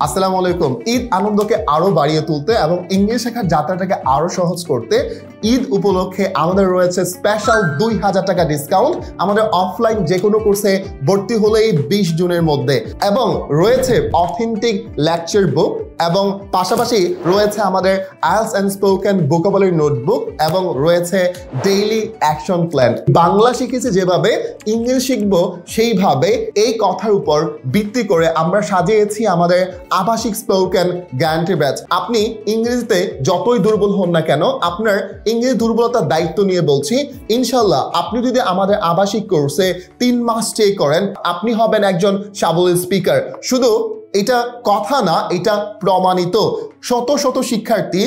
আসসালামু আলাইকুম। ঈদ আনন্দকে আরো বাড়িয়ে তুলতে এবং ইংলিশ শেখার যাত্রাটাকে আরো সহজ করতে ঈদ উপলক্ষে আমাদের রয়েছে স্পেশাল 2000 টাকা ডিসকাউন্ট আমাদের অফলাইন যে কোনো কোর্সে ভর্তি হলেই 20 জুনের মধ্যে, এবং রয়েছে অথেন্টিক লেকচার বুক এবং পাশাপাশি রয়েছে আমাদের IELTS and spoken vocabulary notebook এবং রয়েছে ডেইলি অ্যাকশন প্ল্যান। বাংলা শিখেছি যেভাবে ইংলিশ শিখবো সেইভাবে এই কথার উপর ভিত্তি করে আমরা সাজিয়েছি আমাদের আবাসিক স্পোকেন গ্যারান্টি ব্যাচ। আপনি ইংরেজিতে যতই দুর্বল হন না কেন, আপনার ইংরেজি দুর্বলতার দায়িত্ব নিয়ে বলছি, ইনশাল্লাহ আপনি যদি আমাদের আবাসিক কোর্সে 3 মাস স্টে করেন, আপনি হবেন একজন সাবলীল স্পিকার। শুধু এটা কথা না, এটা প্রমাণিত। শত শত শিক্ষার্থী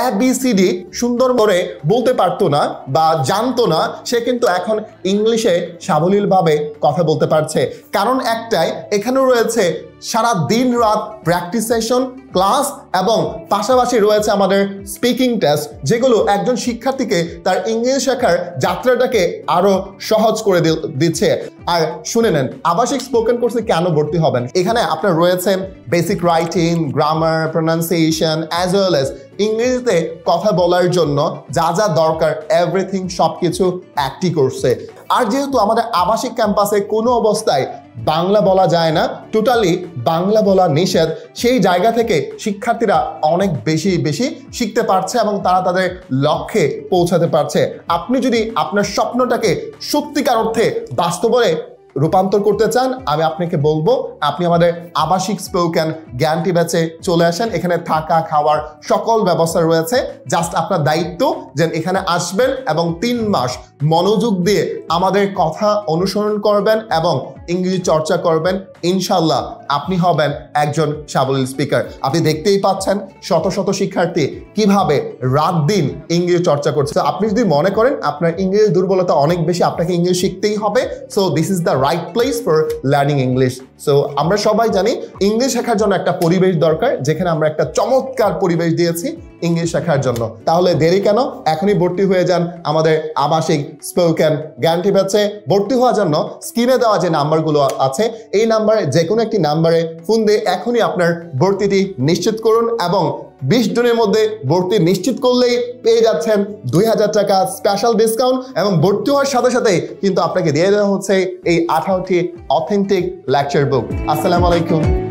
ABCD সুন্দর করে বলতে পারতো না বা জানতো না, সে কিন্তু এখন ইংলিশে সাবলীলভাবে কথা বলতে পারছে। কারণ একটাই, এখানে রয়েছে সারা দিন রাত প্র্যাকটিস সেশন, ক্লাস এবং পাশাপাশি রয়েছে আমাদের স্পিকিং টেস্ট, যেগুলো একজন শিক্ষার্থীকে তার ইংলিশ শেখার যাত্রাটাকে আরো সহজ করে দিচ্ছে। আর শুনে নেন, আবাসিক স্পোকেন কোর্সে কেন ভর্তি হবেন। এখানে আপনার রয়েছেন basic writing, grammar, pronunciation as well as ইংরেজিতে কথা বলার জন্য যা যা দরকার এভরিথিং সবকিছু একটি কোর্সে। আর যেহেতু আমাদের আবাসিক ক্যাম্পাসে কোনো অবস্থায় বাংলা বলা যায় না, টোটালি বাংলা বলা নিষেধ, সেই জায়গা থেকে শিক্ষার্থীরা অনেক বেশি শিখতে পারছে এবং তারা তাদের লক্ষ্যে পৌঁছাতে পারছে। আপনি যদি আপনার স্বপ্নটাকে সত্যিকার অর্থে বাস্তবে রূপান্তর করতে চান, আমি আপনাকে বলবো আপনি আমাদের আবাসিক স্পোকেন গ্যারান্টি ব্যাচে চলে আসেন। এখানে থাকা খাওয়ার সকল ব্যবস্থা রয়েছে। জাস্ট আপনার দায়িত্ব যে এখানে আসবেন এবং 3 মাস মনোযোগ দিয়ে আমাদের কথা অনুসরণ করবেন এবং ইংরেজি চর্চা করবেন। ইনশাল্লাহ আপনি হবেন একজন সাবলীল স্পিকার। আপনি দেখতেই পাচ্ছেন শত শত শিক্ষার্থী কিভাবে রাত দিন ইংরেজি চর্চা করছে। আপনি যদি মনে করেন আপনার ইংরেজি দুর্বলতা অনেক বেশি, আপনাকে ইংরেজি শিখতেই হবে, so this is the right place for learning English. So আমরা সবাই জানি ইংলিশ শেখার জন্য একটা পরিবেশ দরকার, যেখানে আমরা একটা চমৎকার পরিবেশ দিয়েছি ইংলিশ শেখার জন্য। তাহলে দেরি কেন, এখনই ভর্তি হয়ে যান আমাদের আবাসিক স্পোকেন গ্যারান্টি ব্যাচে। ভর্তি হওয়ার জন্য স্ক্রিনে দেওয়া যে নাম্বারগুলো আছে, এই নাম্বারে যে কোনো একটি নাম্বারে ফোন দিয়ে এখনই আপনার ভর্তিটি নিশ্চিত করুন এবং 20 জনের মধ্যে ভর্তি নিশ্চিত করলেই পেয়ে যাচ্ছেন 2000 টাকা স্পেশাল ডিসকাউন্ট, এবং ভর্তি হওয়ার সাথে সাথে কিন্তু আপনাকে দিয়ে দেওয়া হচ্ছে এই 18টি অথেন্টিক লেকচার বুক। আসসালামু আলাইকুম।